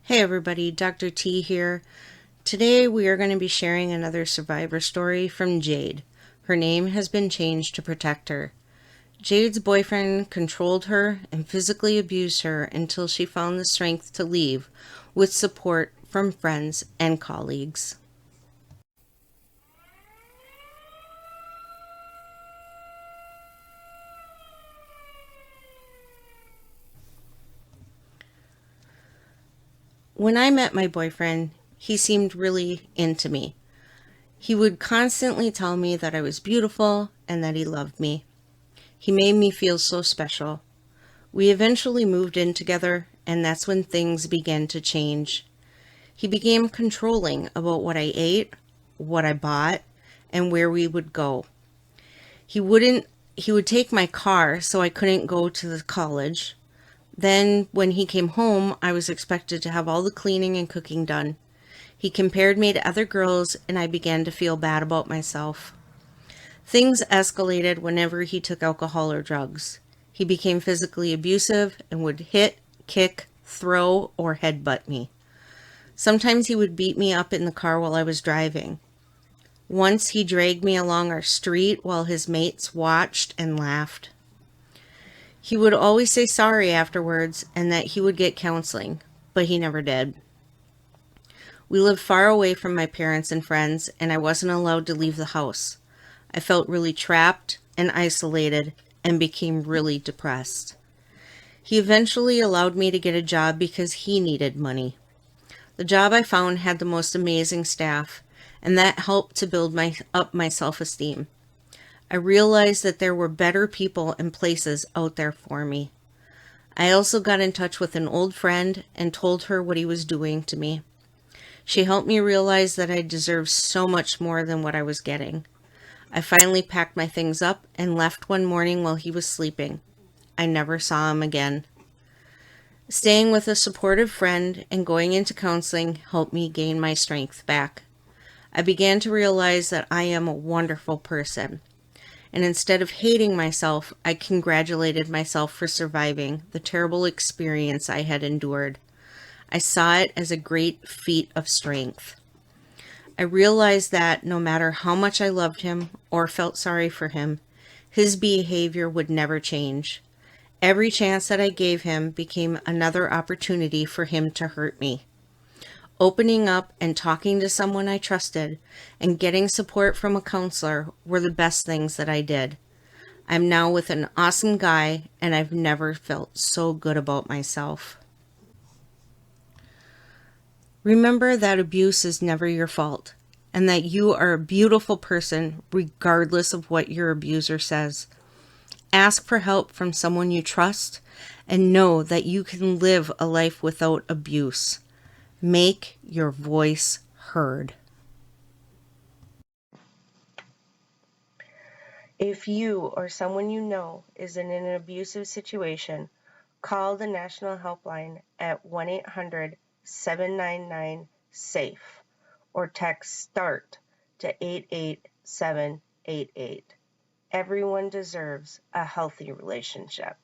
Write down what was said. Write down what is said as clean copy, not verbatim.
Hey everybody, Dr. T here. Today we are going to be sharing another survivor story from Jade. Her name has been changed to protect her. Jade's boyfriend controlled her and physically abused her until she found the strength to leave with support from friends and colleagues. When I met my boyfriend, he seemed really into me. He would constantly tell me that I was beautiful and that he loved me. He made me feel so special. We eventually moved in together, and that's when things began to change. He became controlling about what I ate, what I bought, and where we would go. He wouldn't he would take my car so I couldn't go to the college. Then when he came home, I was expected to have all the cleaning and cooking done. He compared me to other girls and I began to feel bad about myself. Things escalated whenever he took alcohol or drugs. He became physically abusive and would hit, kick, throw, or headbutt me. Sometimes he would beat me up in the car while I was driving. Once he dragged me along our street while his mates watched and laughed. He would always say sorry afterwards and that he would get counseling, but he never did. We lived far away from my parents and friends, and I wasn't allowed to leave the house. I felt really trapped and isolated and became really depressed. He eventually allowed me to get a job because he needed money. The job I found had the most amazing staff, and that helped to build my self-esteem. I realized that there were better people and places out there for me. I also got in touch with an old friend and told her what he was doing to me. She helped me realize that I deserved so much more than what I was getting. I finally packed my things up and left one morning while he was sleeping. I never saw him again. Staying with a supportive friend and going into counseling helped me gain my strength back. I began to realize that I am a wonderful person. And instead of hating myself, I congratulated myself for surviving the terrible experience I had endured. I saw it as a great feat of strength. I realized that no matter how much I loved him or felt sorry for him, his behavior would never change. Every chance that I gave him became another opportunity for him to hurt me. Opening up and talking to someone I trusted and getting support from a counselor were the best things that I did. I'm now with an awesome guy and I've never felt so good about myself. Remember that abuse is never your fault and that you are a beautiful person regardless of what your abuser says. Ask for help from someone you trust and know that you can live a life without abuse. Make your voice heard. If you or someone you know is in an abusive situation, call the National Helpline at 1-800-799-SAFE or text START to 88788. Everyone deserves a healthy relationship.